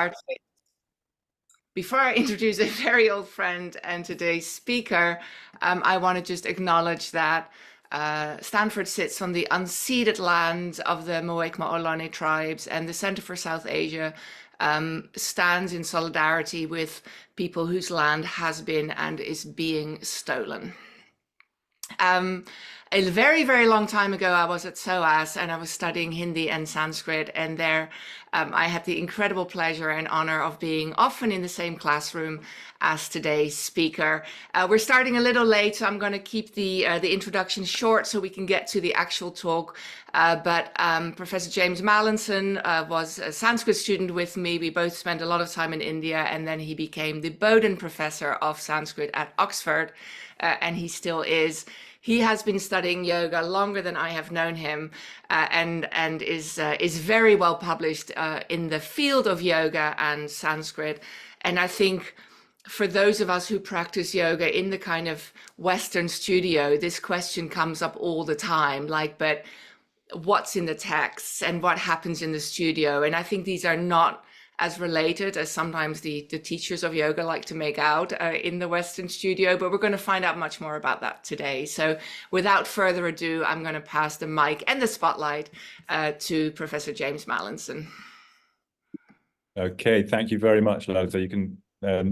our before I introduce a very old friend and today's speaker, I want to just acknowledge that Stanford sits on the unceded land of the Muwekma-Ohlone tribes, and the Center for South Asia stands in solidarity with people whose land has been and is being stolen. A very, very long time ago, I was at SOAS and I was studying Hindi and Sanskrit. And there I had the incredible pleasure and honor of being often in the same classroom as today's speaker. We're starting a little late, so I'm going to keep the introduction short so we can get to the actual talk. But Professor James Mallinson was a Sanskrit student with me. We both spent a lot of time in India, and then he became the Bowden Professor of Sanskrit at Oxford, and he still is. He has been studying yoga longer than I have known him, and is very well published in the field of yoga and Sanskrit. And I think for those of us who practice yoga in the kind of Western studio, this question comes up all the time, like, but what's in the texts and what happens in the studio? And I think these are not as related as sometimes the teachers of yoga like to make out in the Western studio, but we're going to find out much more about that today. So without further ado, I'm going to pass the mic and the spotlight to Professor James Mallinson. Okay, thank you very much, Lalita. You can,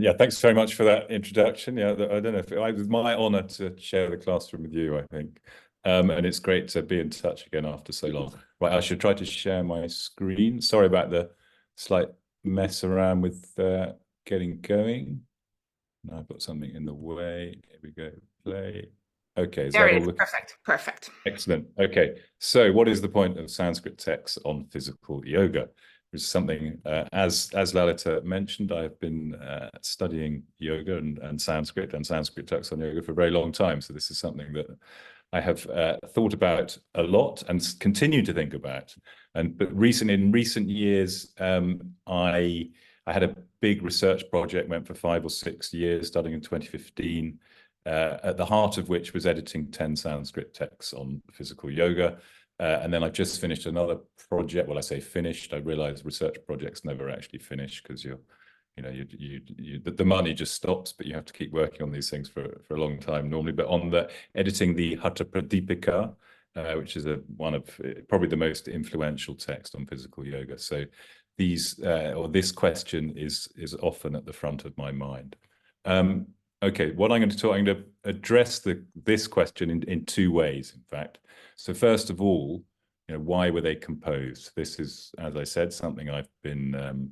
yeah, thanks very much for that introduction. Yeah, I don't know if it was my honor to share the classroom with you, I think. And it's great to be in touch again after so long. Right, I should try to share my screen. Sorry about the slight mess around with getting going. Now I've got something in the way. Here we go. Play. Okay, is there that it all? is. Perfect. Excellent. Okay, so what is the point of Sanskrit texts on physical yoga? Which is something, as Lalita mentioned, I've been studying yoga and Sanskrit texts on yoga for a very long time. So this is something that I have thought about a lot and continue to think about. But in recent years, I had a big research project, went for 5 or 6 years, starting in 2015, at the heart of which was editing 10 Sanskrit texts on physical yoga. And then I just finished another project. Well, I say finished. I realized research projects never actually finish because the money just stops, but you have to keep working on these things for a long time normally. But on the editing the Hatha Pradipika, which is one of probably the most influential text on physical yoga. So this question is often at the front of my mind. Okay, what I'm going to address this question in 2 ways, in fact. So first of all, why were they composed? This is, as I said, something I've been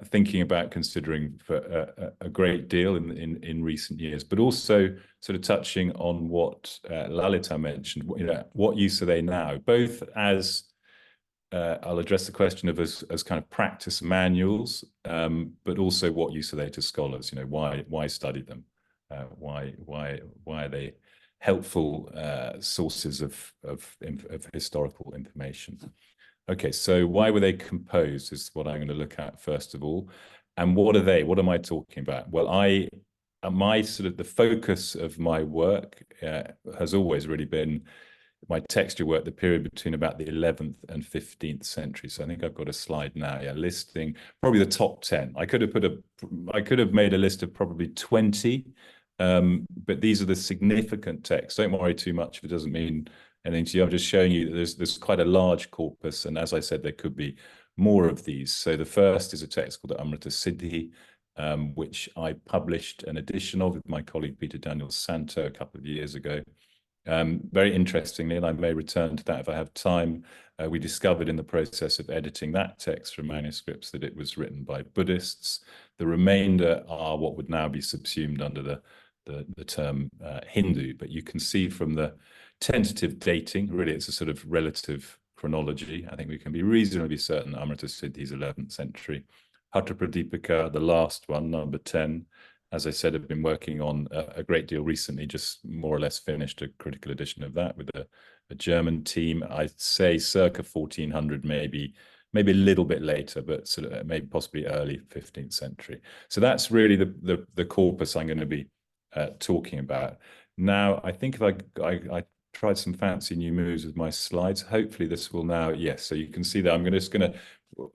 thinking about, considering for a great deal in recent years, but also sort of touching on what Lalita mentioned. What use are they now? Both as I'll address the question of as kind of practice manuals, but also what use are they to scholars? Why study them? Why are they helpful sources of historical information? Okay, so why were they composed is what I'm going to look at first of all. And what are they? What am I talking about? Well, the focus of my work has always really been my texture work, the period between about the 11th and 15th century. So I think I've got a slide now, listing probably the top 10. I could have made a list of probably 20, but these are the significant texts. Don't worry too much if it doesn't mean anything to you. I'm just showing you that there's quite a large corpus, and as I said, there could be more of these. So the first is a text called the Amrita Siddhi, which I published an edition of with my colleague Peter Daniel Santo a couple of years ago. Very interestingly, and I may return to that if I have time, we discovered in the process of editing that text from manuscripts that it was written by Buddhists. The remainder are what would now be subsumed under the term Hindu, but you can see from the tentative dating, really it's a sort of relative chronology. I think we can be reasonably certain Amrita Siddhi is 11th century. Hatha Pradipika, the last one, number 10, as I said, I've been working on a great deal recently, just more or less finished a critical edition of that with a German team. I'd say circa 1400, maybe a little bit later, but sort of maybe possibly early 15th century. So that's really the corpus I'm going to be talking about. Now, I think if I tried some fancy new moves with my slides, hopefully this will now, yes, so you can see that I'm just going to,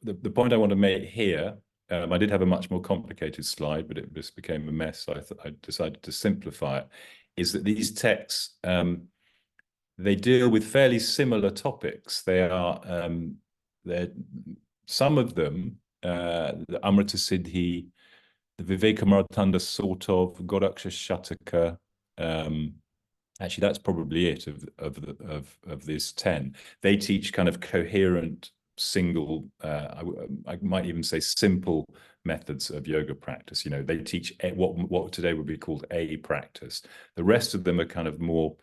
the point I want to make here I did have a much more complicated slide, but it just became a mess. So I decided to simplify it. Is that these texts, they deal with fairly similar topics. They're some of them, the Amrita Siddhi, the Vivekamartanda sort of, Goraksha Shataka. Actually, that's probably it of these 10. They teach kind of coherent, single, I might even say simple methods of yoga practice. You know, they teach what today would be called a practice. The rest of them are kind of more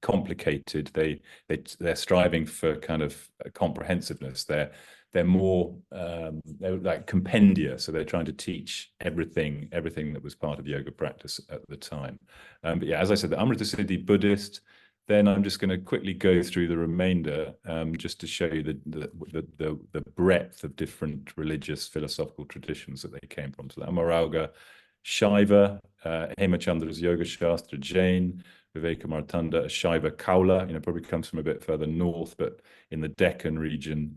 complicated. They're striving for kind of comprehensiveness. They're more they're like compendia, so they're trying to teach everything that was part of yoga practice at the time. But yeah, as I said, the Amrita Siddhi Buddhist. Then I'm just going to quickly go through the remainder, just to show you the breadth of different religious philosophical traditions that they came from. So the Amarauga Shaiva, Hemachandra's Yoga Shastra, Jain, Vivekamartanda, Shaiva Kaula, probably comes from a bit further north, but in the Deccan region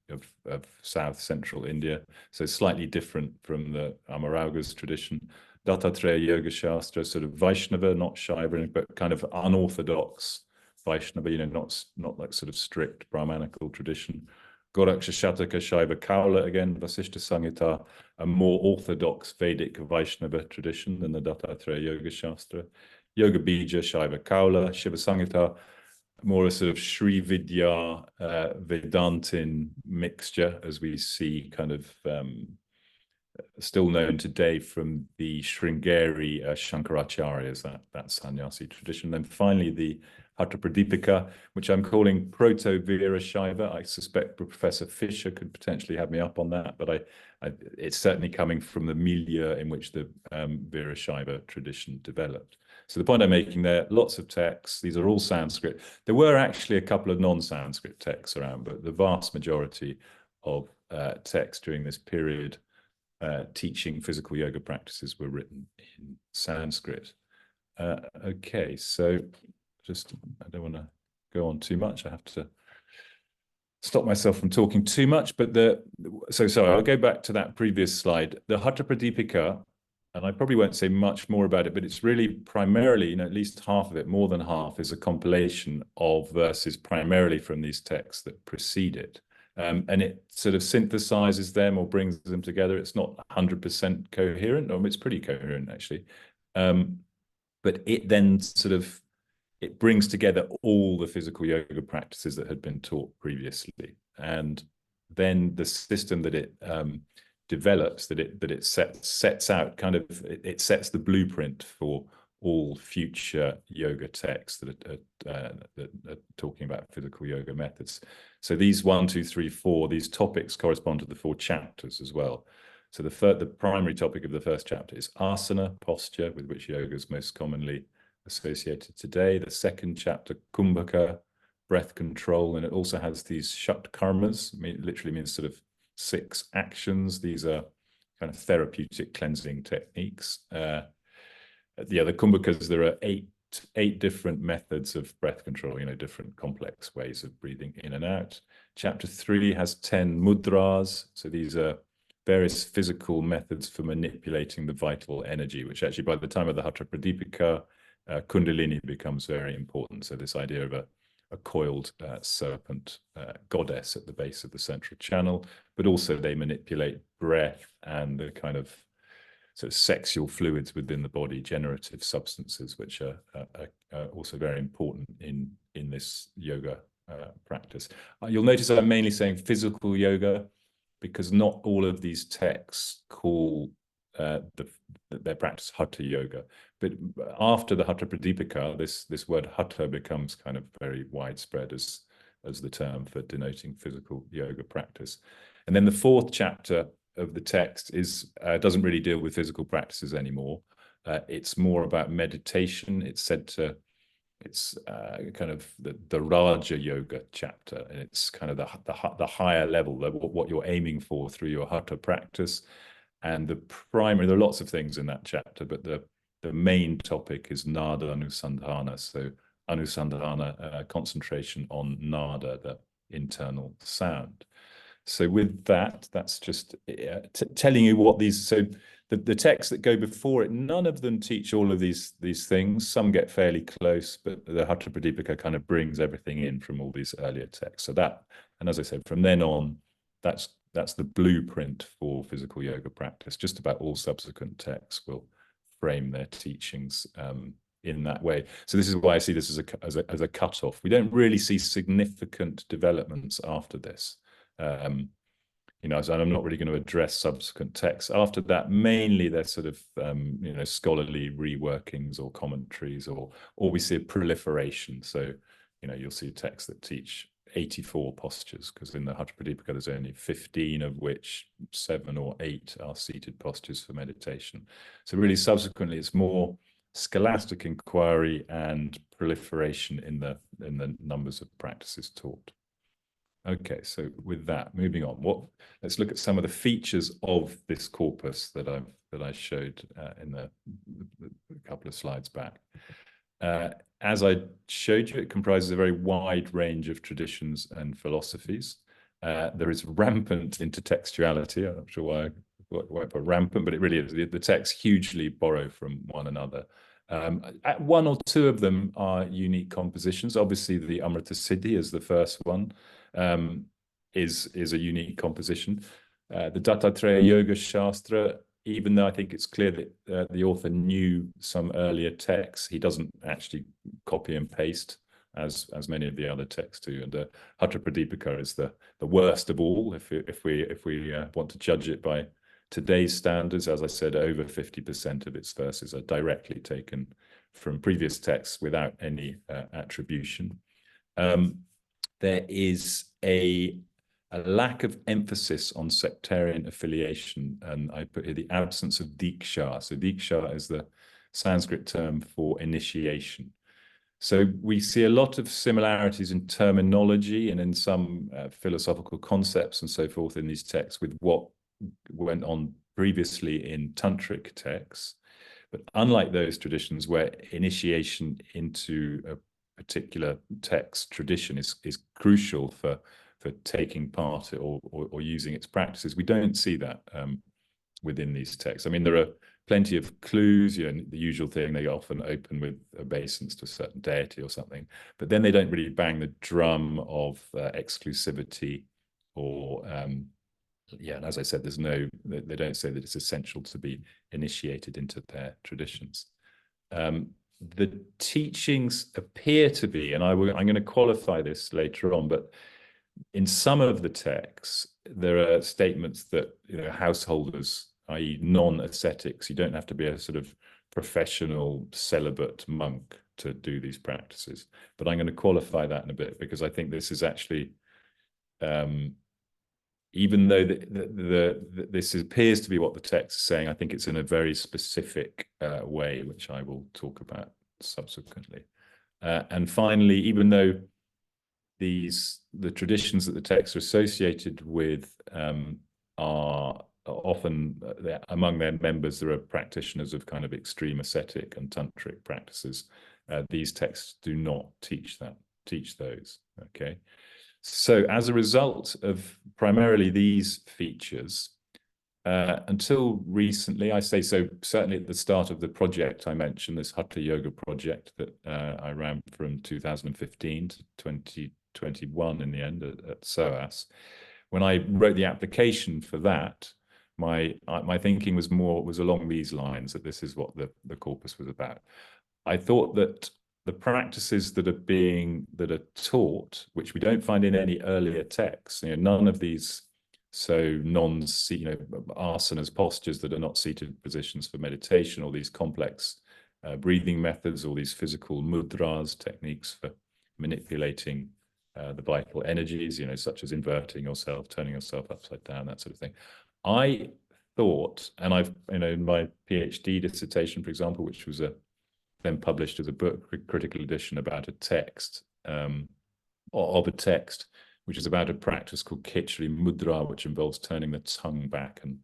of south central India. So slightly different from the Amarauga's tradition. Dattatreya Yoga Shastra, sort of Vaishnava, not Shaiva, but kind of unorthodox Vaishnava, not like sort of strict Brahmanical tradition. Goraksha Shataka Shaiva Kaula, again, Vasishta Samhita, a more orthodox Vedic Vaishnava tradition than the Dattatreya Yoga Shastra. Yoga Bija Shaiva Kaula, Shiva Samhita, more a sort of Sri Vidya Vedantin mixture, as we see kind of still known today from the Sringeri Shankaracharyas, that sannyasi tradition. Then finally, the Hatha Pradipika, which I'm calling Proto-Veera Shaiva. I suspect Professor Fisher could potentially have me up on that, but it's certainly coming from the milieu in which the Veera Shaiva tradition developed. So the point I'm making there, lots of texts. These are all Sanskrit. There were actually a couple of non-Sanskrit texts around, but the vast majority of texts during this period teaching physical yoga practices were written in Sanskrit. Okay, so I don't want to go on too much. I have to stop myself from talking too much, but sorry, I'll go back to that previous slide. The Hatha Pradipika, and I probably won't say much more about it, but it's really primarily, at least half of it, more than half, is a compilation of verses primarily from these texts that precede it. And it sort of synthesizes them or brings them together. It's not 100% coherent, or it's pretty coherent, actually. But it then it brings together all the physical yoga practices that had been taught previously. And then the system that it develops, that it sets out, it sets the blueprint for all future yoga texts that are talking about physical yoga methods. So these 1, 2, 3, 4, these topics correspond to the 4 chapters as well. So the primary topic of the first chapter is asana, posture, with which yoga is most commonly associated today. The second chapter, kumbhaka, breath control, and it also has these shat karmas. It literally means sort of 6 actions. These are kind of therapeutic cleansing techniques. The other kumbhakas, there are eight different methods of breath control, different complex ways of breathing in and out. Chapter 3 has 10 mudras. So these are various physical methods for manipulating the vital energy, which actually by the time of the Hatha Pradipika, Kundalini becomes very important. So this idea of a coiled serpent goddess at the base of the central channel, but also they manipulate breath and the kind of sort of sexual fluids within the body, generative substances, which are also very important in this yoga practice. You'll notice I'm mainly saying physical yoga because not all of these texts call their practice Hatha yoga. But after the Hatha Pradipika, this word Hatha becomes kind of very widespread as the term for denoting physical yoga practice. And then the 4th chapter of the text doesn't really deal with physical practices anymore. It's more about meditation. It's kind of the Raja Yoga chapter, and it's kind of the higher level, what you're aiming for through your Hatha practice. And there are lots of things in that chapter, but the main topic is Nada Anusandhana. So Anusandhana, concentration on Nada, the internal sound. So with that, that's just telling you what these, so the texts that go before it, none of them teach all of these things. Some get fairly close, but the Hatha Pradipika kind of brings everything in from all these earlier texts. So that, and as I said, from then on, that's the blueprint for physical yoga practice. Just about all subsequent texts will frame their teachings in that way. So this is why I see this as a cutoff. We don't really see significant developments after this. You know, so I'm not really going to address subsequent texts. After that, mainly they're sort of, you know, scholarly reworkings or commentaries, or we see a proliferation. So, you know, you'll see texts that teach 84 postures, because in the Hatha Pradipika there's only 15, of which 7 or 8 are seated postures for meditation. So really, subsequently, it's more scholastic inquiry and proliferation in the numbers of practices taught. Okay, so with that, moving on, let's look at some of the features of this corpus that I showed in a couple of slides back. As I showed you, it comprises a very wide range of traditions and philosophies. There is rampant intertextuality. I'm not sure why I put rampant, but it really is. The texts hugely borrow from one another. One or two of them are unique compositions. Obviously, the Amrita Siddhi is the first one. Is a unique composition. The Dattatreya Yoga Shastra, even though I think it's clear that the author knew some earlier texts, he doesn't actually copy and paste as many of the other texts do. And Hatha Pradipika is the worst of all, if we want to judge it by today's standards. As I said, over 50% of its verses are directly taken from previous texts without any attribution. There is a lack of emphasis on sectarian affiliation, and I put here the absence of diksha. So diksha is the Sanskrit term for initiation. So we see a lot of similarities in terminology and in some philosophical concepts and so forth in these texts with what went on previously in tantric texts. But unlike those traditions where initiation into a particular text tradition is crucial for taking part or using its practices, we don't see that within these texts. I mean, there are plenty of clues, you know, the usual thing, they often open with obeisance to a certain deity or something, but then they don't really bang the drum of exclusivity or yeah, and as I said, they don't say that it's essential to be initiated into their traditions. The teachings appear to be, and I'm going to qualify this later on, but in some of the texts, there are statements that, you know, householders, i.e. non-ascetics, you don't have to be a sort of professional celibate monk to do these practices. But I'm going to qualify that in a bit, because I think this is actually, even though this appears to be what the text is saying, I think it's in a very specific way, which I will talk about subsequently. And finally, even though the traditions that the texts are associated with are often, among their members, there are practitioners of kind of extreme ascetic and tantric practices. These texts do not teach those, okay? So as a result of primarily these features, until recently, I say, so certainly at the start of the project I mentioned, this Hatha Yoga project that I ran from 2015 to 2021 in the end at SOAS. When I wrote the application for that, my thinking was along these lines, that this is what the corpus was about. I thought that the practices that are taught, which we don't find in any earlier texts, you know, none of these, so asanas, postures that are not seated positions for meditation, or these complex breathing methods, or these physical mudras, techniques for manipulating the vital energies, you know, such as inverting yourself, turning yourself upside down, that sort of thing. I thought, and I've, you know, in my PhD dissertation, for example, which was then published as a book, critical edition, about a text, of a text, which is about a practice called Khichdi Mudra, which involves turning the tongue back and,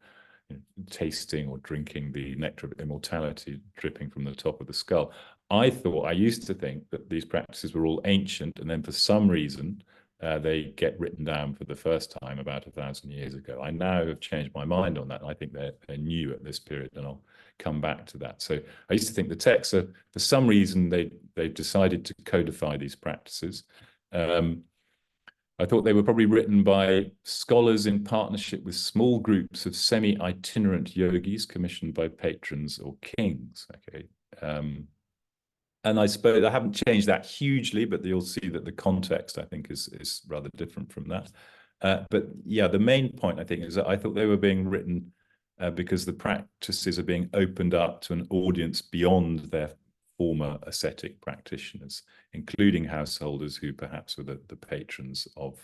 you know, tasting or drinking the nectar of immortality dripping from the top of the skull. I used to think that these practices were all ancient, and then for some reason, they get written down for the first time about 1,000 years ago. I now have changed my mind on that. I think they're new at this period, and I'll come back to that. So I used to think the texts are, for some reason, they've decided to codify these practices. I thought they were probably written by scholars in partnership with small groups of semi-itinerant yogis commissioned by patrons or kings. Okay. And I suppose I haven't changed that hugely, but you'll see that the context, I think, is rather different from that. But yeah, the main point, I think, is that I thought they were being written because the practices are being opened up to an audience beyond their former ascetic practitioners, including householders who perhaps were the patrons of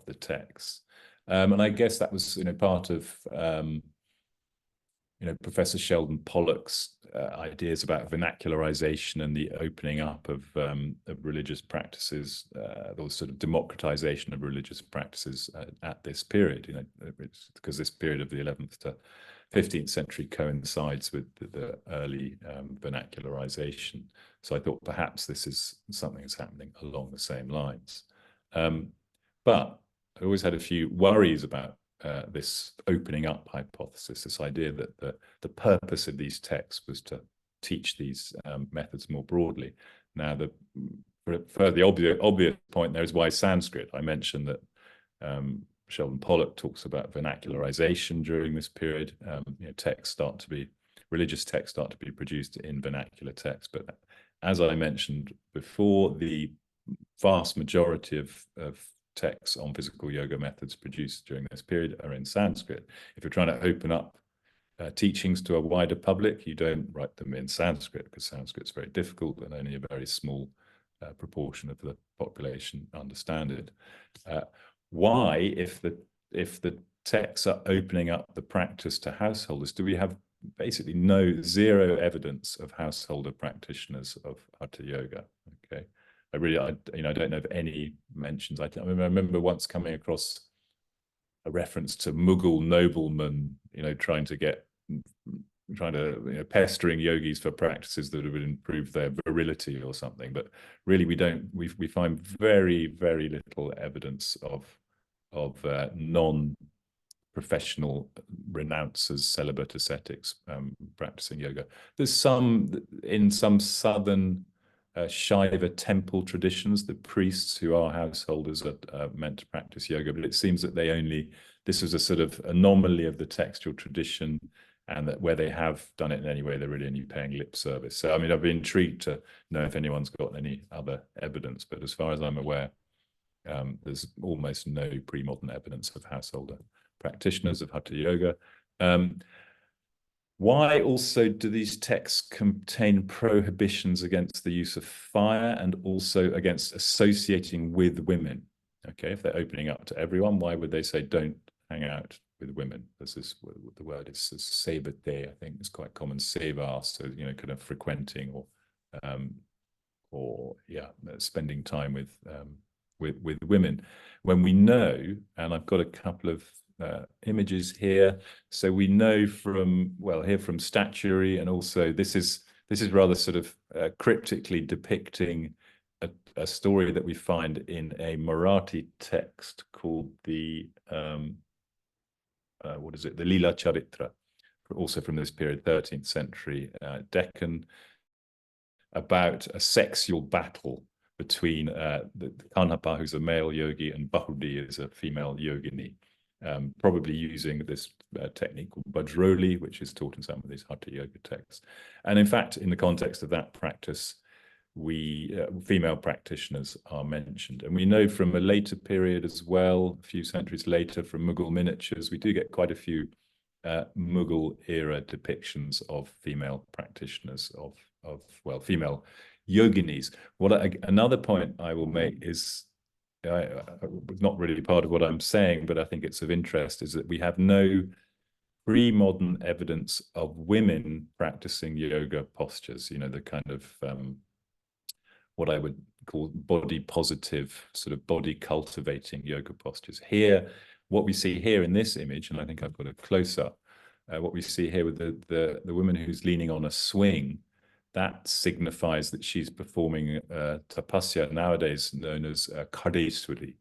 the texts. And I guess that was, part of Professor Sheldon Pollock's ideas about vernacularization and the opening up of religious practices, or sort of democratization of religious practices at this period. Because this period of the 11th to 15th century coincides with the early vernacularization. So I thought perhaps this is something that's happening along the same lines. But I always had a few worries about this opening up hypothesis, this idea that the purpose of these texts was to teach these methods more broadly. Now, for the obvious point there is why Sanskrit. I mentioned that Sheldon Pollock talks about vernacularization during this period. Religious texts start to be produced in vernacular text. But as I mentioned before, the vast majority of texts on physical yoga methods produced during this period are in Sanskrit. If you're trying to open up teachings to a wider public, you don't write them in Sanskrit, because Sanskrit's very difficult and only a very small proportion of the population understand it. Why, if the texts are opening up the practice to householders, do we have basically zero evidence of householder practitioners of Hatha Yoga? Okay. I don't know of any mentions. I remember once coming across a reference to Mughal noblemen, pestering yogis for practices that would improve their virility or something. But really, we find very, very little evidence of non-professional renouncers, celibate ascetics practicing yoga. There's some in some southern Shaiva temple traditions, the priests who are householders are meant to practice yoga, but it seems that this was a sort of anomaly of the textual tradition, and that where they have done it in any way, they're really only paying lip service. So, I've been intrigued to know if anyone's got any other evidence, but as far as I'm aware, there's almost no pre-modern evidence of householder practitioners of Hatha Yoga. Why also do these texts contain prohibitions against the use of fire and also against associating with women? Okay, if they're opening up to everyone, why would they say don't hang out with women? This is the word is sevate, I think is quite common, seva, so kind of frequenting or spending time with women. When we know, and I've got a couple of images here. So we know from statuary, and also this is rather sort of cryptically depicting a story that we find in a Marathi text called the the Lila Charitra, also from this period, 13th century Deccan, about a sexual battle between the Kanhapa, who's a male yogi, and Bahudi is a female yogini. Probably using this technique called Bajroli, which is taught in some of these Hatha Yoga texts. And in fact, in the context of that practice, female practitioners are mentioned. And we know from a later period as well, a few centuries later, from Mughal miniatures, we do get quite a few Mughal era depictions of female practitioners, of female yoginis. Another point I will make is, not really part of what I'm saying, but I think it's of interest, is that we have no pre-modern evidence of women practicing yoga postures, the kind of what I would call body positive, sort of body cultivating yoga postures. Here, what we see here in this image, and I think I've got a close-up, what we see here with the woman who's leaning on a swing, that signifies that she's performing tapasya, nowadays known as Kardeswari.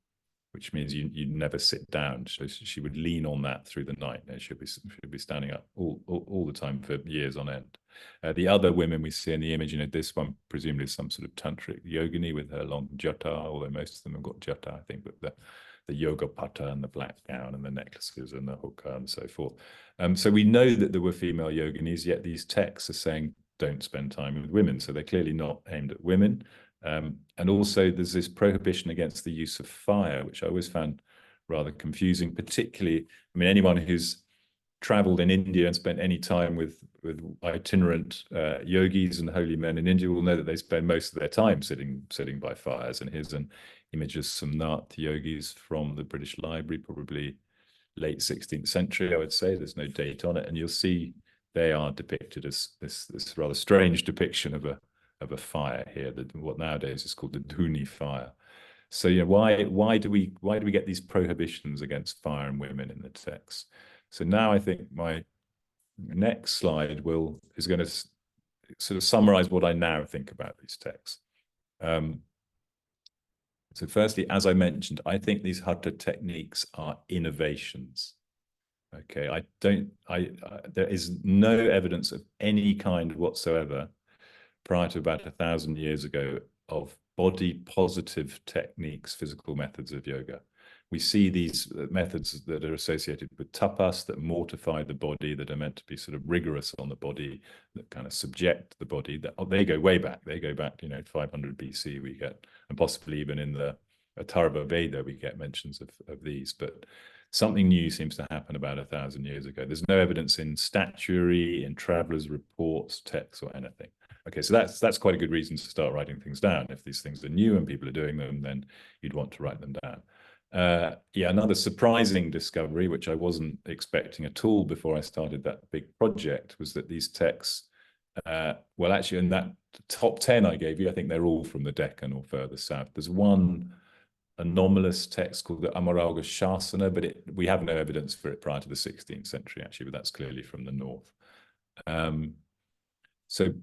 which means you never sit down. So she would lean on that through the night, and she'll be standing up all the time for years on end. The other women we see in the image, this one presumably is some sort of tantric yogini with her long jata, although most of them have got jata, I think, but the yoga pata and the black gown and the necklaces and the hookah and so forth. So we know that there were female yoginis, yet these texts are saying don't spend time with women. So they're clearly not aimed at women. And also there's this prohibition against the use of fire, which I always found rather confusing, particularly, anyone who's traveled in India and spent any time with itinerant yogis and holy men in India will know that they spend most of their time sitting by fires. And here's an image of some Nath yogis from the British Library, probably late 16th century, I would say. There's no date on it, and you'll see they are depicted as this rather strange depiction of a fire here, what nowadays is called the dhuni fire. So why do we get these prohibitions against fire and women in the text? So now I think my next slide is going to sort of summarize what I now think about these texts. So firstly, as I mentioned, I think these hatha techniques are innovations. Okay, there is no evidence of any kind whatsoever prior to about 1,000 years ago of body positive techniques, physical methods of yoga. We see these methods that are associated with tapas, that mortify the body, that are meant to be sort of rigorous on the body, that kind of subject the body. That they go way back. They go back, 500 BC. We get, and possibly even in the Atharva Veda, we get mentions of these. But something new seems to happen about 1,000 years ago. There's no evidence in statuary, in travelers' reports, texts, or anything. Okay, so that's quite a good reason to start writing things down. If these things are new and people are doing them, then you'd want to write them down. Another surprising discovery, which I wasn't expecting at all before I started that big project, was that these texts, well, actually, in that top 10 I gave you, I think they're all from the Deccan or further south. There's one anomalous text called the Amarauga Shasana, but we have no evidence for it prior to the 16th century, actually, but that's clearly from the north. So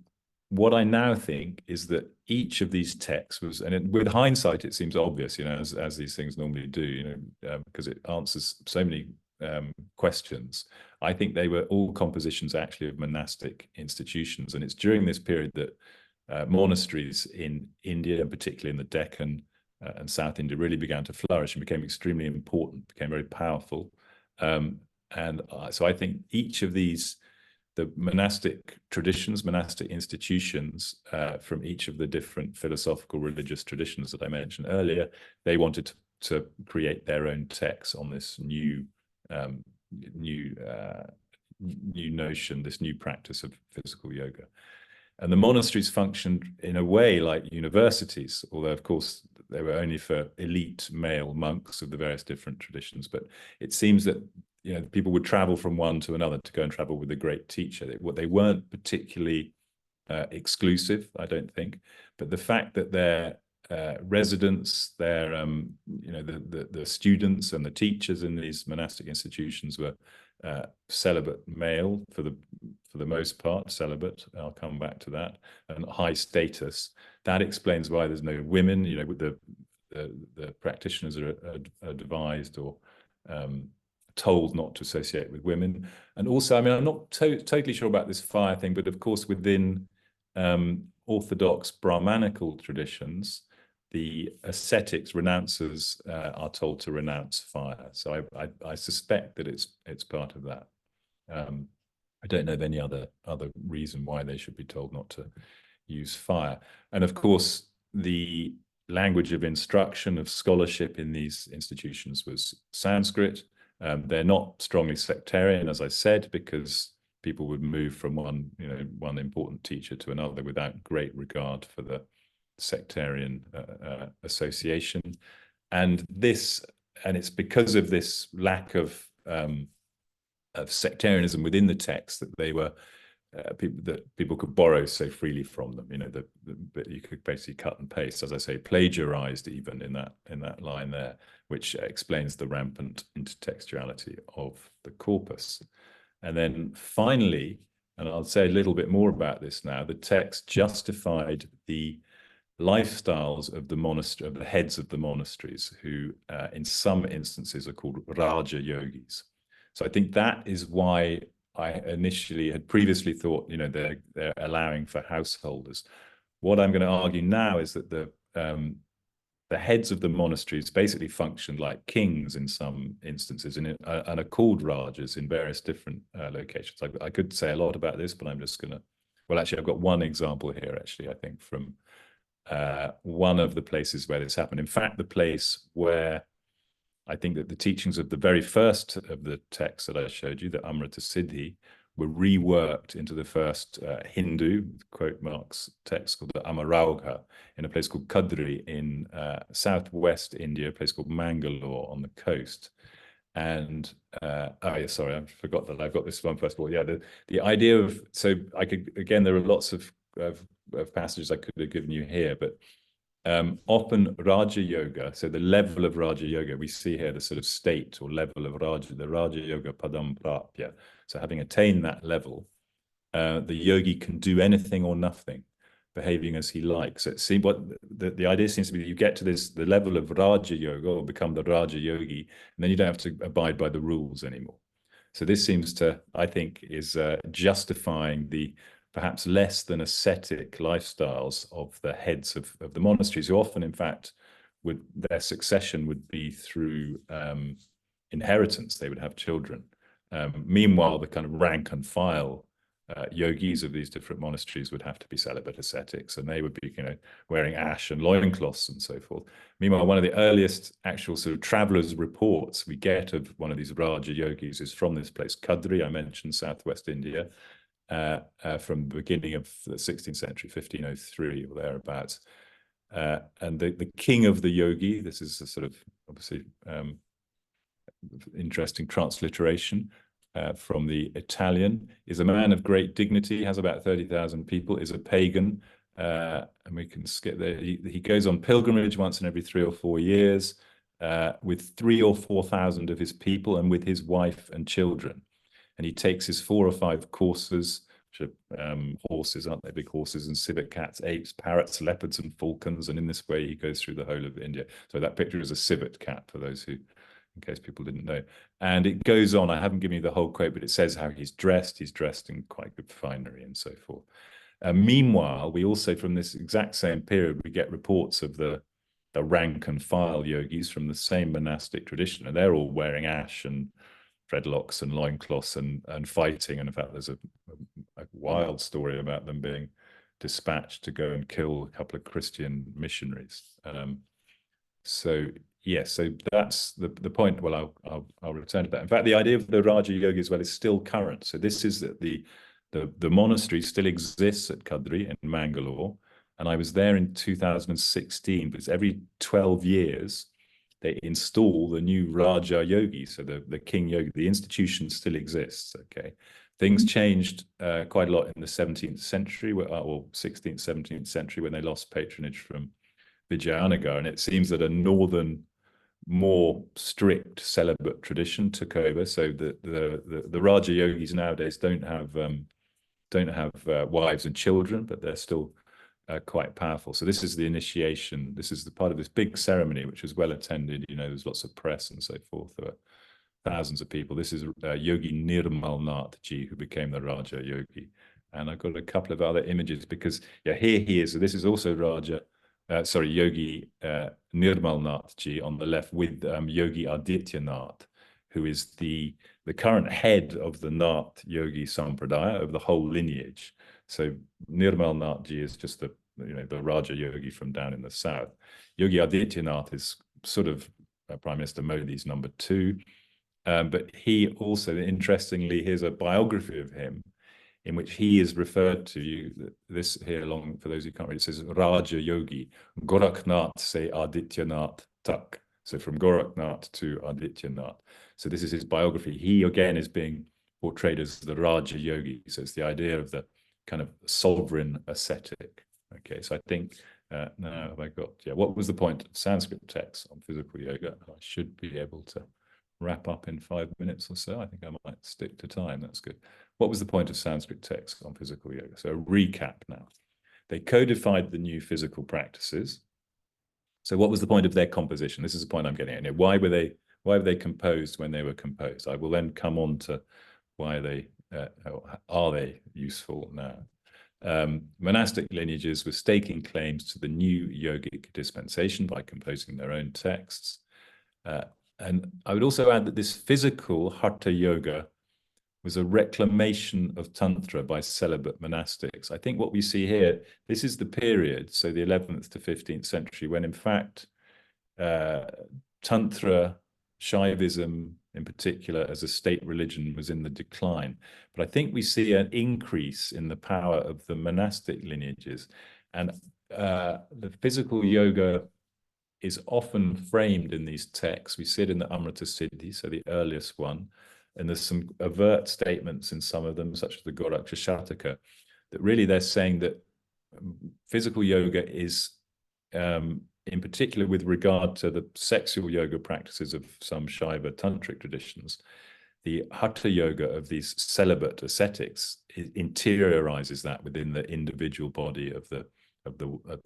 what I now think is that each of these texts was, and with hindsight, it seems obvious, as these things normally do, because it answers so many questions. I think they were all compositions actually of monastic institutions. And it's during this period that monasteries in India, and particularly in the Deccan and South India, really began to flourish and became extremely important, became very powerful. So I think each of these, the monastic traditions, monastic institutions from each of the different philosophical religious traditions that I mentioned earlier, they wanted to create their own texts on this new notion, this new practice of physical yoga. And the monasteries functioned in a way like universities, although of course they were only for elite male monks of the various different traditions. But it seems that people would travel from one to another to go and travel with a great teacher. They weren't particularly exclusive, I don't think. But the fact that their residents, their the students and the teachers in these monastic institutions were celibate male for the most part, celibate. I'll come back to that, and high status. That explains why there's no women. With the practitioners are advised or told not to associate with women. And also, I'm not totally sure about this fire thing, but of course within Orthodox Brahmanical traditions, the ascetics, renouncers, are told to renounce fire. So I suspect that it's part of that. I don't know of any other reason why they should be told not to use fire. And of course, the language of instruction, of scholarship in these institutions was Sanskrit. They're not strongly sectarian, as I said, because people would move from one important teacher to another without great regard for the sectarian association. And it's because of this lack of sectarianism within the text that they were people could borrow so freely from them. That you could basically cut and paste, as I say, plagiarized even in that line there, which explains the rampant intertextuality of the corpus. And then finally, and I'll say a little bit more about this now, the text justified the lifestyles of the monastery, of the heads of the monasteries, who in some instances are called Raja yogis. So I think that is why I initially had previously thought, they're allowing for householders. What I'm going to argue now is that the heads of the monasteries basically functioned like kings in some instances, and are called rajas in various different locations. I could say a lot about this, but I'm just going to, well, actually, I've got one example here, actually, I think, from one of the places where this happened. In fact, the place where I think that the teachings of the very first of the texts that I showed you, the Amrita Siddhi, were reworked into the first Hindu, quote marks, text called the Amarauga, in a place called Kadri in southwest India, a place called Mangalore on the coast. And oh yeah, sorry, I forgot that I've got this one first of all. Yeah, the idea of, so I could, again, there are lots of passages I could have given you here, but often Raja Yoga, so the level of Raja Yoga, we see here the sort of state or level of Raja, the Raja Yoga Padam Prapya. So having attained that level, the yogi can do anything or nothing, behaving as he likes. So it seems, what the idea seems to be that you get to the level of Raja Yoga, or become the Raja Yogi, and then you don't have to abide by the rules anymore. So this seems to, I think, is justifying the perhaps less than ascetic lifestyles of the heads of the monasteries, who often, in fact, their succession would be through inheritance. They would have children. Meanwhile, the kind of rank and file yogis of these different monasteries would have to be celibate ascetics, and they would be, wearing ash and loincloths and so forth. Meanwhile, one of the earliest actual sort of travelers' reports we get of one of these Raja yogis is from this place, Kadri, I mentioned, southwest India, from the beginning of the 16th century, 1503 or thereabouts. And the king of the yogi, this is a sort of obviously interesting transliteration from the Italian, is a man of great dignity, has about 30,000 people, is a pagan, and we can skip there. He goes on pilgrimage once in every 3 or 4 years with 3,000 or 4,000 of his people and with his wife and children. And he takes his 4 or 5 coursers, which are horses, aren't they? Big horses, and civet cats, apes, parrots, leopards, and falcons. And in this way, he goes through the whole of India. So that picture is a civet cat, for those who, in case people didn't know. And it goes on. I haven't given you the whole quote, but it says how he's dressed. He's dressed in quite good finery and so forth. Meanwhile, we also, from this exact same period, we get reports of the rank and file yogis from the same monastic tradition, and they're all wearing ash and dreadlocks and loincloths and fighting. And in fact, there's a wild story about them being dispatched to go and kill a couple of Christian missionaries. So yes, so that's the point. Well, I'll return to that. In fact, the idea of the Raja Yogi as well is still current. So this is that the monastery still exists at Kadri in Mangalore, and I was there in 2016. But it's every 12 years they install the new Raja Yogi, so the King Yogi. The institution still exists. Okay, things changed quite a lot in the 17th century, or 16th, 17th century, when they lost patronage from Vijayanagar, and it seems that a northern, more strict celibate tradition took over. So the Raja Yogis nowadays don't have wives and children, but they're still quite powerful. So this is the initiation. This is the part of this big ceremony, which was well attended. There's lots of press and so forth. There were thousands of people. This is Yogi Nirmal Nath Ji, who became the Raja Yogi. And I've got a couple of other images because, yeah, here he is. So this is also Yogi Nirmal Nath Ji on the left, with Yogi Adityanath, who is the current head of the Nath Yogi Sampradaya, of the whole lineage. So Nirmal Nath Ji is just the Raja Yogi from down in the south. Yogi Adityanath is sort of Prime Minister Modi's number 2. But he also, interestingly, here's a biography of him in which he is referred to, this here along, for those who can't read, it says Raja Yogi, Gorakhnath se Adityanath Tak. So from Gorakhnath to Adityanath. So this is his biography. He, again, is being portrayed as the Raja Yogi. So it's the idea of the kind of sovereign ascetic. Okay, so I think now have I got, what was the point of Sanskrit text on physical yoga? I should be able to wrap up in 5 minutes or so. I think I might stick to time. That's good. What was the point of Sanskrit text on physical yoga? So a recap now. They codified the new physical practices. So what was the point of their composition? This is the point I'm getting at. Why were they composed when they were composed? I will then come on to why are they useful now. Monastic lineages were staking claims to the new yogic dispensation by composing their own texts. And I would also add that this physical hatha yoga was a reclamation of Tantra by celibate monastics. I think what we see here, this is the period, so the 11th to 15th century, when in fact Tantra, Shaivism in particular, as a state religion was in the decline. But I think we see an increase in the power of the monastic lineages. And the physical yoga is often framed in these texts. We see it in the Amrita Siddhi, so the earliest one, and there's some overt statements in some of them, such as the Goraksha Shataka, that really they're saying that physical yoga is, in particular with regard to the sexual yoga practices of some Shaiva tantric traditions, the hatha yoga of these celibate ascetics interiorizes that within the individual body of the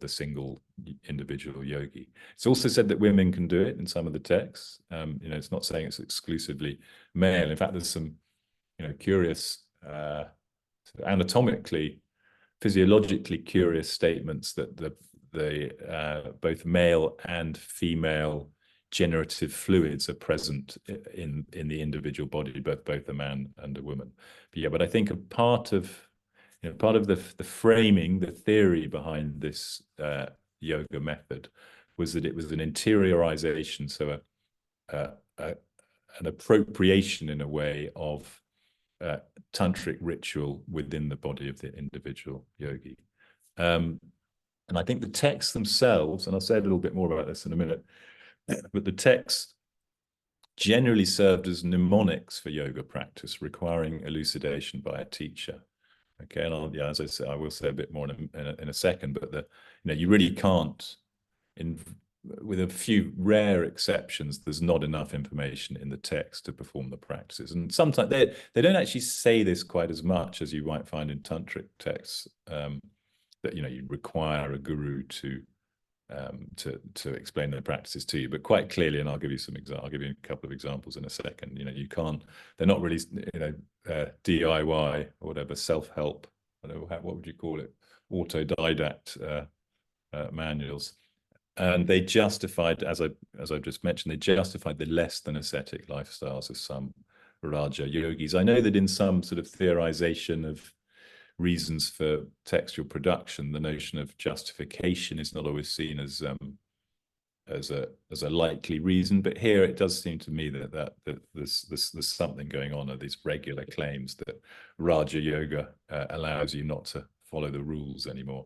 single individual yogi. It's also said that women can do it in some of the texts. It's not saying it's exclusively male. In fact, there's some, curious, anatomically, physiologically curious statements that the both male and female generative fluids are present in the individual body, both a man and a woman. But I think a part of the framing, the theory behind this yoga method was that it was an interiorization, so an appropriation in a way of tantric ritual within the body of the individual yogi. And I think the texts themselves, and I'll say a little bit more about this in a minute, but the texts generally served as mnemonics for yoga practice, requiring elucidation by a teacher. Okay, and as I said, I will say a bit more in a second, but you really can't, with a few rare exceptions, there's not enough information in the text to perform the practices. And sometimes they don't actually say this quite as much as you might find in tantric texts, that you require a guru to explain their practices to you, but quite clearly, and I'll give you a couple of examples in a second. You can't. They're not really DIY or whatever, self-help. I don't know, what would you call it? Autodidact manuals. And they justified, as I've just mentioned, they justified the less than ascetic lifestyles of some Raja yogis. I know that in some sort of theorization of reasons for textual production, the notion of justification is not always seen as a likely reason, but here it does seem to me that there's something going on, of these regular claims that Raja Yoga allows you not to follow the rules anymore.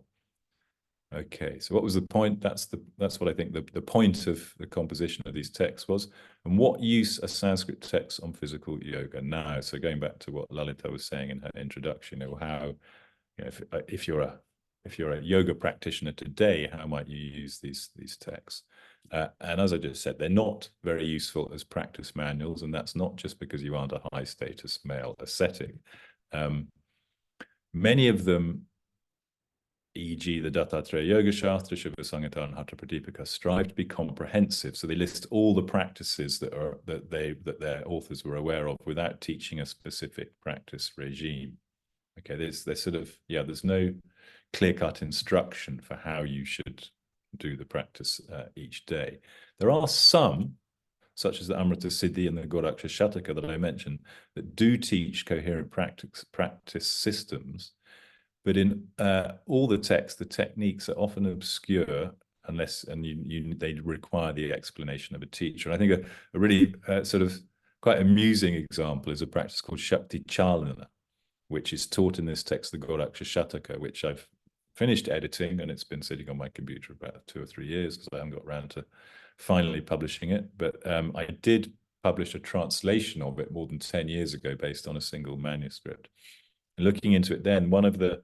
Okay, so what was the point? That's what I think the point of the composition of these texts was, and what use are Sanskrit texts on physical yoga now? So going back to what Lalita was saying in her introduction, how, if you're a yoga practitioner today, how might you use these texts? And as I just said, they're not very useful as practice manuals, and that's not just because you aren't a high status male ascetic. Many of them, e.g. the Dattatreya Yoga Shastra, Shiva Samhita, and Hatha Pradipika, strive to be comprehensive. So they list all the practices that their authors were aware of without teaching a specific practice regime. Okay, there's no clear-cut instruction for how you should do the practice each day. There are some, such as the Amrita Siddhi and the Goraksha Shataka that I mentioned, that do teach coherent practice systems. But in all the texts, the techniques are often obscure they require the explanation of a teacher. And I think a really sort of quite amusing example is a practice called Shakti Chalana, which is taught in this text, the Goraksha Shataka, which I've finished editing, and it's been sitting on my computer about 2 or 3 years because I haven't got around to finally publishing it. But I did publish a translation of it more than 10 years ago based on a single manuscript. And looking into it then, one of the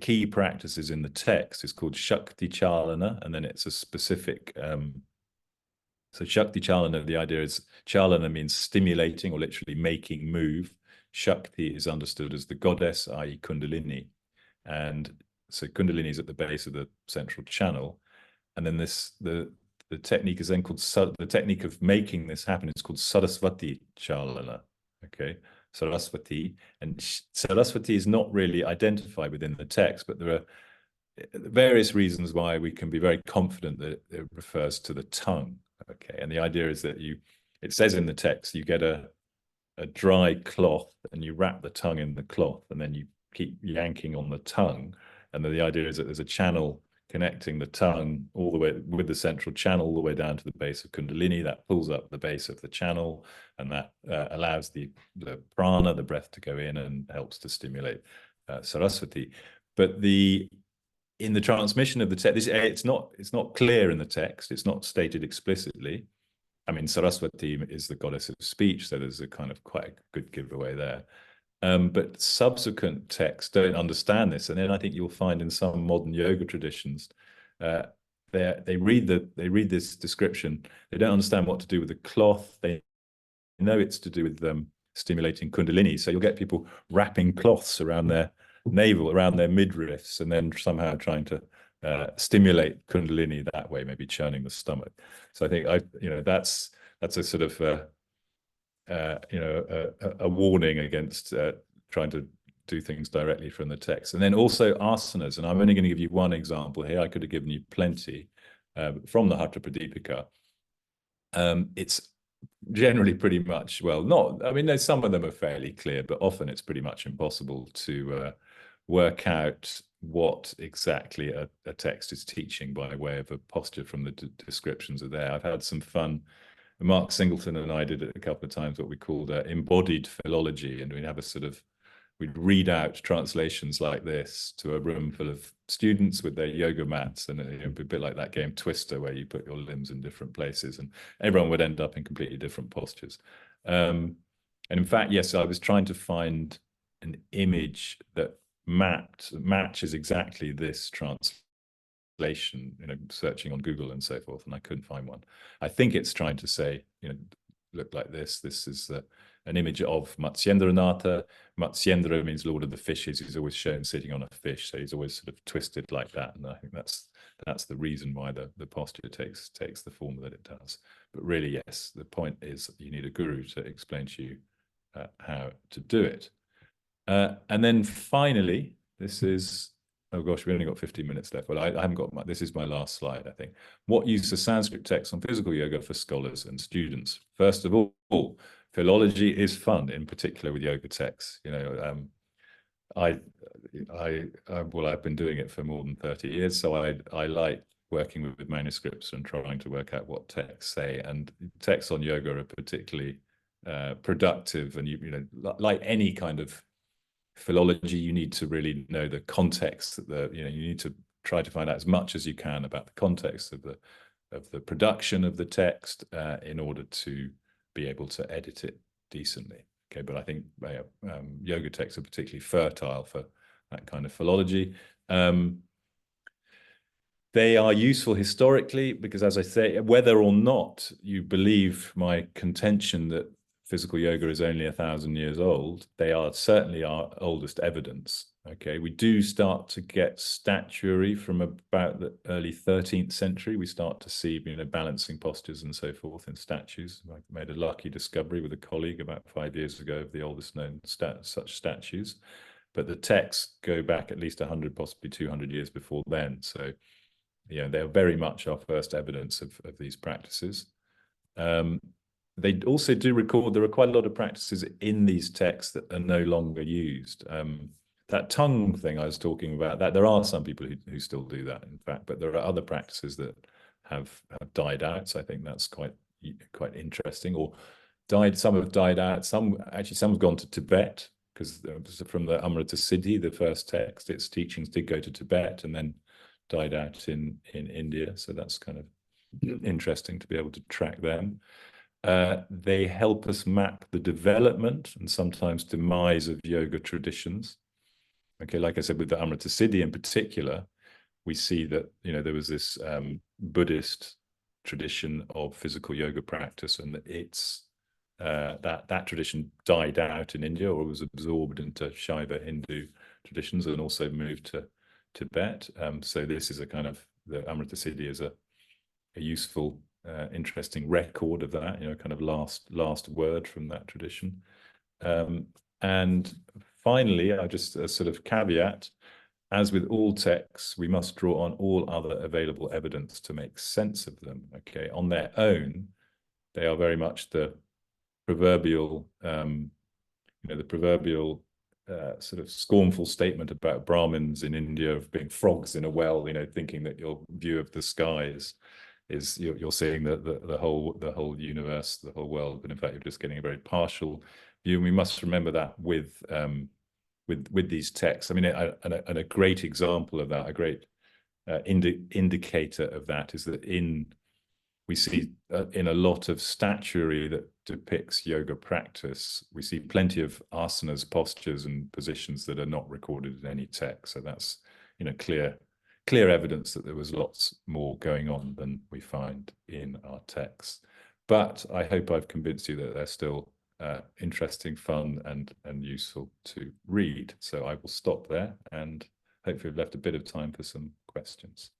key practices in the text is called Shakti Chalana, and then it's a specific, so Shakti Chalana, the idea is, Chalana means stimulating or literally making move. Shakti is understood as the goddess, i.e. Kundalini. And So Kundalini is at the base of the central channel, and then the technique is then called, the technique of making this happen is called Saraswati Chalana. Okay, Saraswati, and Saraswati is not really identified within the text, but there are various reasons why we can be very confident that it refers to the tongue. Okay, and the idea is that it says in the text, you get a dry cloth and you wrap the tongue in the cloth, and then you keep yanking on the tongue, and then the idea is that there's a channel connecting the tongue all the way with the central channel all the way down to the base of Kundalini. That pulls up the base of the channel, and that allows the prana, the breath, to go in and helps to stimulate Saraswati. But in the transmission of the text, it's not clear in the text. It's not stated explicitly. I mean, Saraswati is the goddess of speech, so there's a kind of quite a good giveaway there. But subsequent texts don't understand this, and then I think you'll find in some modern yoga traditions, they read this description. They don't understand what to do with the cloth. They know it's to do with stimulating Kundalini. So you'll get people wrapping cloths around their navel, around their midriffs, and then somehow trying to stimulate Kundalini that way, maybe churning the stomach. So I think that's a sort of a warning against trying to do things directly from the text. And then also asanas, and I'm only going to give you one example here. I could have given you plenty from the Hatha Pradipika. It's generally pretty much, I mean, some of them are fairly clear, but often it's pretty much impossible to work out what exactly a text is teaching by way of a posture from the descriptions are there. I've had some fun. Mark Singleton and I did it a couple of times, what we called embodied philology, and we'd read out translations like this to a room full of students with their yoga mats, and a bit like that game Twister, where you put your limbs in different places, and everyone would end up in completely different postures. And in fact, yes, I was trying to find an image that matches exactly this translation, searching on Google and so forth, and I couldn't find one. I think it's trying to say, look like this. This is an image of Matsyendranath. Matsyendra means Lord of the Fishes. He's always shown sitting on a fish, so he's always sort of twisted like that. And I think that's the reason why the posture takes the form that it does. But really, yes, the point is you need a guru to explain to you how to do it. And then finally, this is, oh gosh, we only got 15 minutes left. Well, I haven't got this is my last slide, I think. What use of Sanskrit texts on physical yoga for scholars and students? First of all, philology is fun, in particular with yoga texts. I've been doing it for more than 30 years, so I like working with manuscripts and trying to work out what texts say. And texts on yoga are particularly productive. And like any kind of philology, you need to really know the context. You need to try to find out as much as you can about the context of the production of the text in order to be able to edit it decently. Okay, but I think yoga texts are particularly fertile for that kind of philology. They are useful historically because, as I say, whether or not you believe my contention that physical yoga is only 1,000 years old, they are certainly our oldest evidence. Okay, we do start to get statuary from about the early 13th century. We start to see, balancing postures and so forth in statues. I made a lucky discovery with a colleague about 5 years ago of the oldest known such statues. But the texts go back at least 100, possibly 200 years before then. So, they're very much our first evidence of these practices. They also do record there are quite a lot of practices in these texts that are no longer used. That tongue thing I was talking about, that there are some people who still do that, in fact, but there are other practices that have died out. So I think that's quite interesting. Or some have died out. Some have gone to Tibet, because from the Amrita Siddhi, the first text, its teachings did go to Tibet and then died out in India. So that's kind of interesting to be able to track them. They help us map the development and sometimes demise of yoga traditions. Okay, like I said, with the Amrita Siddhi in particular, we see that there was this Buddhist tradition of physical yoga practice, and that tradition died out in India, or was absorbed into Shaiva Hindu traditions, and also moved to Tibet. So this is a kind of, the Amrita Siddhi is a useful, interesting record of that, kind of last word from that tradition. And finally, I just a sort of caveat, as with all texts, we must draw on all other available evidence to make sense of them. Okay, on their own, they are very much the proverbial, sort of scornful statement about Brahmins in India of being frogs in a well, thinking that your view of the sky is you're seeing the whole universe, the whole world, but in fact you're just getting a very partial view. And we must remember that with these texts. I mean, and a great example of that, a great indicator of that, is that we see in a lot of statuary that depicts yoga practice, we see plenty of asanas, postures, and positions that are not recorded in any text. So that's clear evidence that there was lots more going on than we find in our texts. But I hope I've convinced you that they're still interesting, fun, and useful to read. So I will stop there, and hopefully we've left a bit of time for some questions.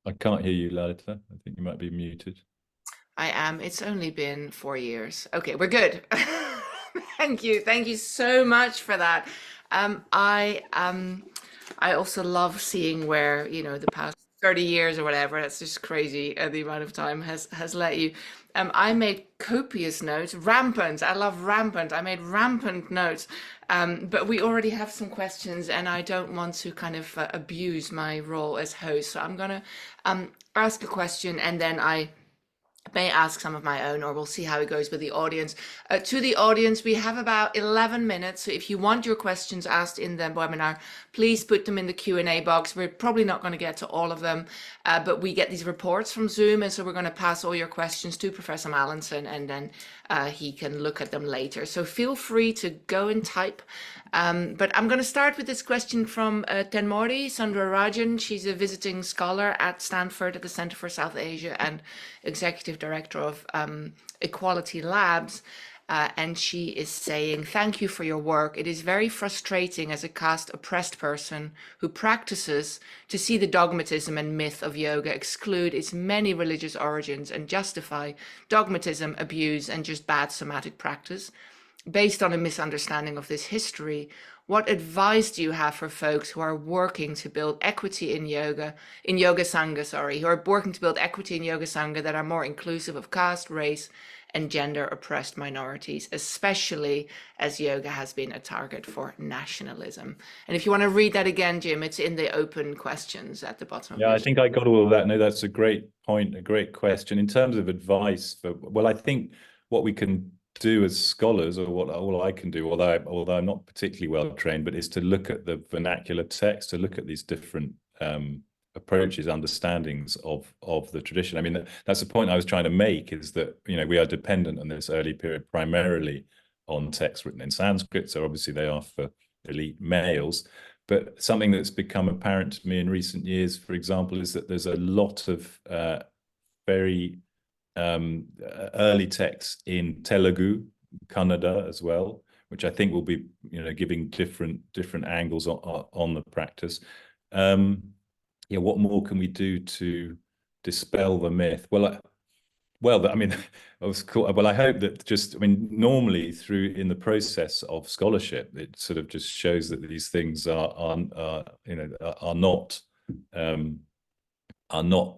I can't hear you, Lalita. I think you might be muted. I am. It's only been 4 years. Okay, we're good. Thank you. Thank you so much for that. I also love seeing where, the past 30 years or whatever, that's just crazy, the amount of time has let you. I made copious notes, rampant. I love rampant. I made rampant notes. But we already have some questions, and I don't want to kind of abuse my role as host. So I'm gonna ask a question, and then I may ask some of my own, or we'll see how it goes with the audience. To the audience, we have about 11 minutes. So if you want your questions asked in the webinar, please put them in the Q&A box. We're probably not going to get to all of them, but we get these reports from Zoom. And so we're going to pass all your questions to Professor Mallinson, and then he can look at them later. So feel free to go and type. But I'm going to start with this question from Tenmori Sundararajan. She's a visiting scholar at Stanford at the Center for South Asia and executive director of Equality Labs. And she is saying, thank you for your work. It is very frustrating as a caste oppressed person who practices to see the dogmatism and myth of yoga exclude its many religious origins and justify dogmatism, abuse, and just bad somatic practice. Based on a misunderstanding of this history, what advice do you have for folks who are working to build equity in yoga sangha, who are working to build equity in yoga sangha that are more inclusive of caste, race, and gender oppressed minorities, especially as yoga has been a target for nationalism? And if you want to read that again, Jim, it's in the open questions at the bottom. Yeah, I think I got all of that. No, that's a great point, a great question. In terms of advice, well, I think what we can do as scholars, or what all I can do, although I'm not particularly well trained, but is to look at the vernacular text, to look at these different approaches, understandings of the tradition. I mean, that's the point I was trying to make, is that we are dependent on this early period primarily on texts written in Sanskrit. So obviously they are for elite males. But something that's become apparent to me in recent years, for example, is that there's a lot of very early texts in Telugu, Kannada as well, which I think will be, giving different angles on the practice. Yeah, what more can we do to dispel the myth? Well, I mean, I was cool. Well, I hope that normally in the process of scholarship, it sort of just shows that these things are not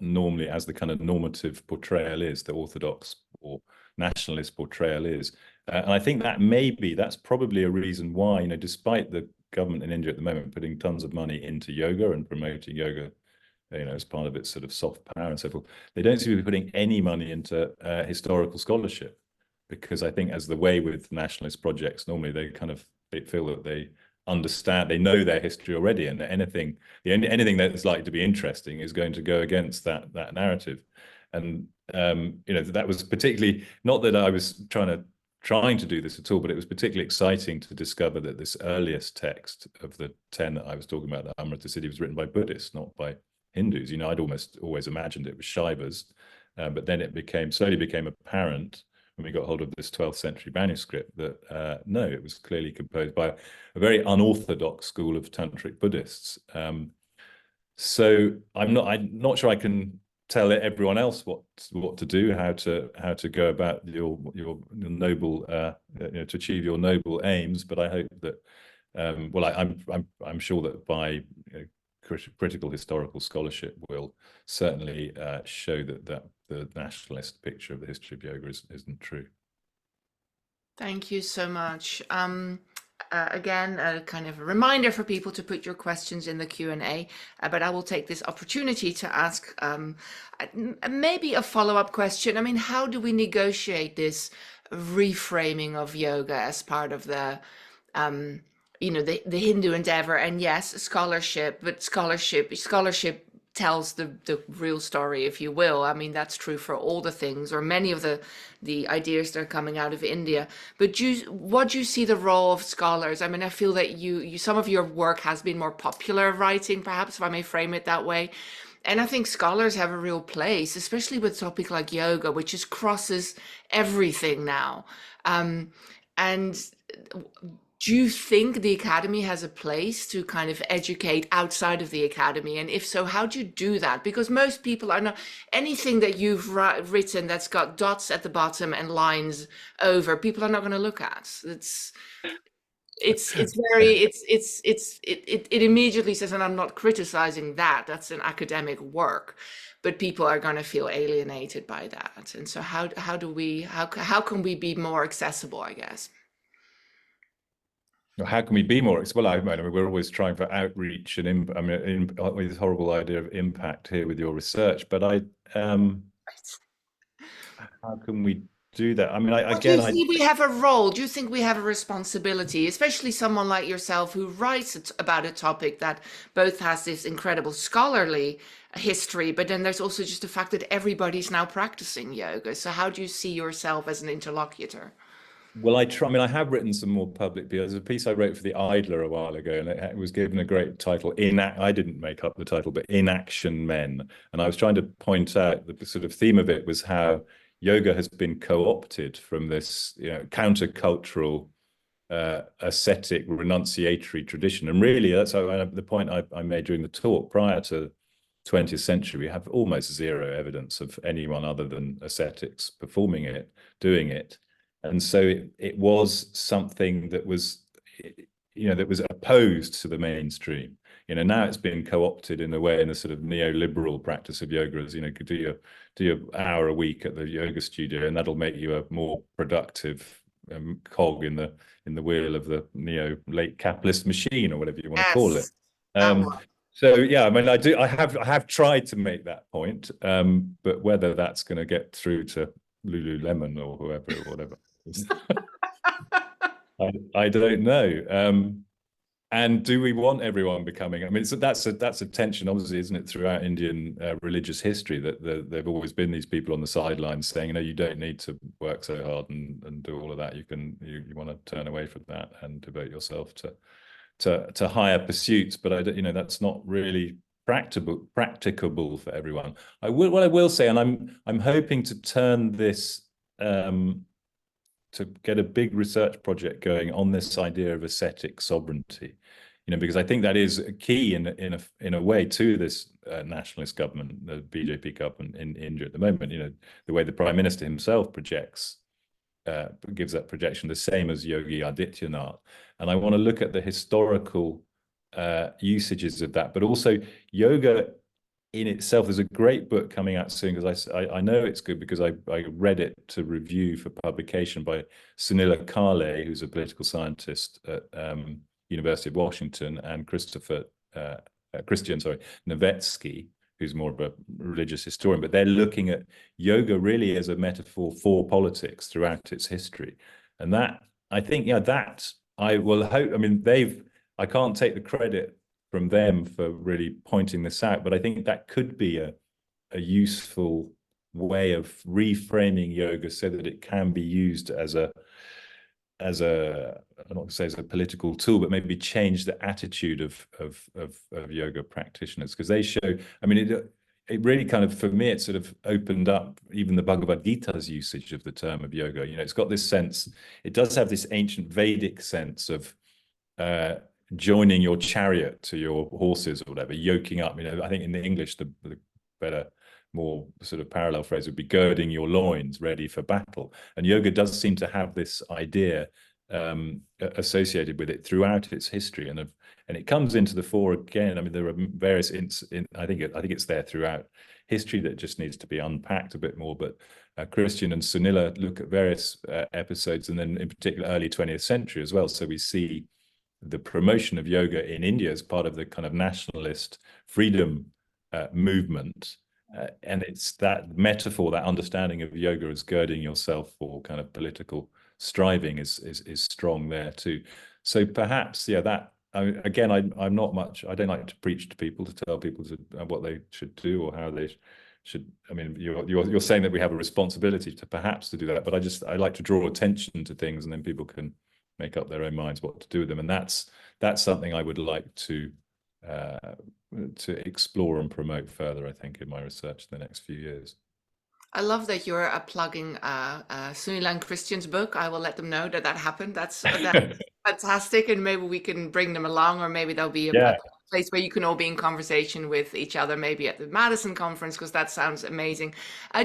normally as the kind of normative portrayal is, the orthodox or nationalist portrayal is. And I think that's probably a reason why, despite the government in India at the moment putting tons of money into yoga and promoting yoga, as part of its sort of soft power and so forth, they don't seem to be putting any money into historical scholarship, because I think, as the way with nationalist projects, normally they feel that they understand, they know their history already, and anything that's likely to be interesting is going to go against that narrative. And that was particularly, not that I was trying to do this at all, but it was particularly exciting to discover that this earliest text of the 10 that I was talking about, the Amrita Siddhi, was written by Buddhists, not by Hindus. I'd almost always imagined it was Shaivas, but then it slowly became apparent when we got hold of this 12th century manuscript, that no, it was clearly composed by a very unorthodox school of tantric Buddhists. So I'm not sure I can tell everyone else what to do, how to go about your noble to achieve your noble aims. But I hope that well, I'm sure that by critical historical scholarship will certainly show that the nationalist picture of the history of yoga isn't true. Thank you so much. Again, a kind of a reminder for people to put your questions in the Q&A, but I will take this opportunity to ask maybe a follow-up question. I mean, how do we negotiate this reframing of yoga as part of the the Hindu endeavor? And yes, scholarship, but scholarship tells the real story, if you will. I mean, that's true for all the things or many of the ideas that are coming out of India. But what do you see the role of scholars? I mean, I feel that you some of your work has been more popular writing, perhaps, if I may frame it that way. And I think scholars have a real place, especially with a topic like yoga, which just crosses everything now. And do you think the academy has a place to kind of educate outside of the academy? And if so, how do you do that? Because most people are not, anything that you've written that's got dots at the bottom and lines over, people are not going to look at. It's very it immediately says, and I'm not criticizing that, that's an academic work, but people are going to feel alienated by that. And so how can we be more accessible, I guess? How can we be more? Well, I mean, we're always trying for outreach and I mean, with this horrible idea of impact here with your research. But how can we do that? I mean, Do you see we have a role? Do you think we have a responsibility, especially someone like yourself who writes about a topic that both has this incredible scholarly history, but then there's also just the fact that everybody's now practicing yoga. So how do you see yourself as an interlocutor? Well, I try. I mean, I have written some more public pieces. There's a piece I wrote for the Idler a while ago, and it was given a great title. I didn't make up the title, but Inaction Men. And I was trying to point out that the sort of theme of it was how yoga has been co-opted from this, countercultural, ascetic, renunciatory tradition. And really, that's the point I made during the talk. Prior to 20th century, we have almost zero evidence of anyone other than ascetics performing it, doing it. And so it was something that was, that was opposed to the mainstream. Now it's been co-opted in a way in a sort of neoliberal practice of yoga, as do your hour a week at the yoga studio, and that'll make you a more productive cog in the wheel of the late capitalist machine, or whatever you want to call it. So yeah, I mean, I have tried to make that point, but whether that's going to get through to Lululemon or whoever or whatever. I don't know. And do we want everyone becoming? I mean, that's a tension, obviously, isn't it, throughout Indian religious history, that there've always been these people on the sidelines saying, you don't need to work so hard and do all of that. You want to turn away from that and devote yourself to higher pursuits. But that's not really practicable for everyone. What I will say, and I'm hoping to turn this to get a big research project going on this idea of ascetic sovereignty, because I think that is a key in a way to this nationalist government, the BJP government in India at the moment. The way the Prime Minister himself projects, gives that projection, the same as Yogi Adityanath. And I want to look at the historical usages of that, but also yoga in itself. There's a great book coming out soon, because I know it's good because I read it to review for publication by Sunila Kale, who's a political scientist at University of Washington, and Christian Novetzky, who's more of a religious historian. But they're looking at yoga really as a metaphor for politics throughout its history. And that, I think, that I will hope, I mean, I can't take the credit from them for really pointing this out, but I think that could be a useful way of reframing yoga so that it can be used as a I'm not going to say as a political tool, but maybe change the attitude of yoga practitioners, because they show, I mean, it really kind of, for me, it sort of opened up even the Bhagavad Gita's usage of the term of yoga. You know, it's got this sense, it does have this ancient Vedic sense of joining your chariot to your horses or whatever, yoking up. You know, I think in the English, the better, more sort of parallel phrase would be girding your loins ready for battle. And yoga does seem to have this idea associated with it throughout its history, and it comes into the fore again. I mean, there are various I think it's there throughout history that just needs to be unpacked a bit more. But Christian and Sunila look at various episodes, and then in particular early 20th century as well. So we see the promotion of yoga in India as part of the kind of nationalist freedom movement. And it's that metaphor, that understanding of yoga as girding yourself for kind of political striving is strong there too. So perhaps, yeah, that again, I'm not much. I don't like to preach to people, to tell people what they should do or how they should. I mean, you're saying that we have a responsibility to perhaps to do that, but I like to draw attention to things, and then people can make up their own minds what to do with them. And that's something I would like to explore and promote further, I think, in my research in the next few years. I love that you're plugging Sunil and Christian's book. I will let them know that happened. That's fantastic, and maybe we can bring them along, or maybe there'll be a place where you can all be in conversation with each other, maybe at the Madison conference, because that sounds amazing.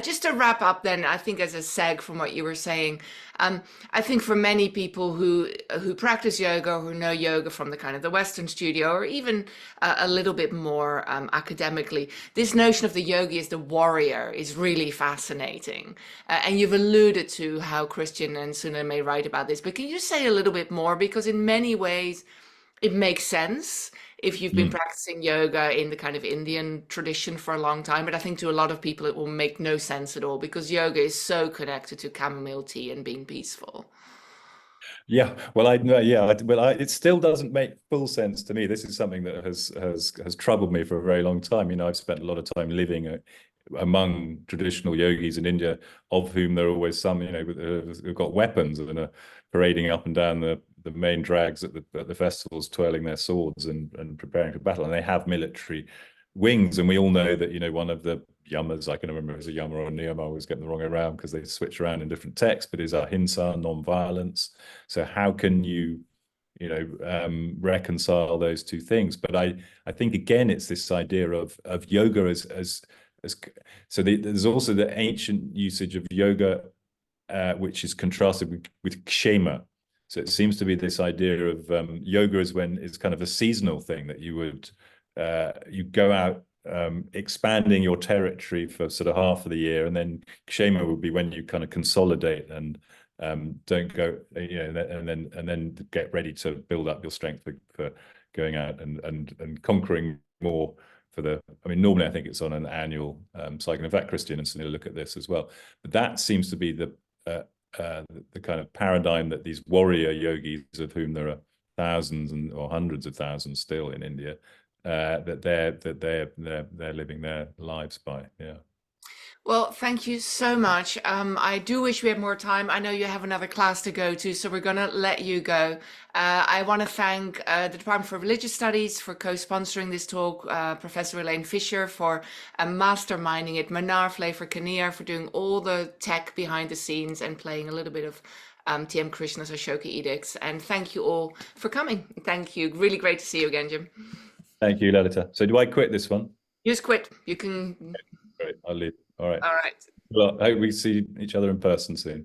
Just to wrap up then, I think as a seg from what you were saying, I think for many people who practice yoga, who know yoga from the kind of the Western studio, or even a little bit more academically, this notion of the yogi as the warrior is really fascinating. And you've alluded to how Christian and Sunil may write about this, but can you say a little bit more? Because in many ways, it makes sense if you've been practicing yoga in the kind of Indian tradition for a long time. But I think to a lot of people, it will make no sense at all, because yoga is so connected to chamomile tea and being peaceful. Yeah, well, it still doesn't make full sense to me. This is something that has troubled me for a very long time. You know, I've spent a lot of time living among traditional yogis in India, of whom there are always some, you know, who've got weapons and are parading up and down the main drags at the festivals, twirling their swords and preparing for battle. And they have military wings. And we all know that, you know, one of the yamas, I can remember if it was a yama or a niyama, I always get them the wrong way around because they switch around in different texts, but is ahimsa, non-violence. So how can you reconcile those two things? But I think, again, it's this idea of yoga as so there's also the ancient usage of yoga, which is contrasted with kshema. So it seems to be this idea of yoga is when it's kind of a seasonal thing, that you would you go out expanding your territory for sort of half of the year, and then kshema would be when you kind of consolidate and don't go, you know, and then get ready to build up your strength for going out and conquering more. I mean, normally I think it's on an annual cycle. In fact, Christian and Sunil look at this as well. But that seems to be the kind of paradigm that these warrior yogis, of whom there are thousands or hundreds of thousands still in India, that they're living their lives by. Yeah. Well, thank you so much. I do wish we had more time. I know you have another class to go to, so we're going to let you go. I want to thank the Department for Religious Studies for co-sponsoring this talk, Professor Elaine Fisher for masterminding it, Manar for Kinnear for doing all the tech behind the scenes and playing a little bit of TM Krishna's Ashoka Edicts. And thank you all for coming. Thank you. Really great to see you again, Jim. Thank you, Lalita. So do I quit this one? Just quit. You can. Great, I'll leave. All right. All right. Well, I hope we see each other in person soon.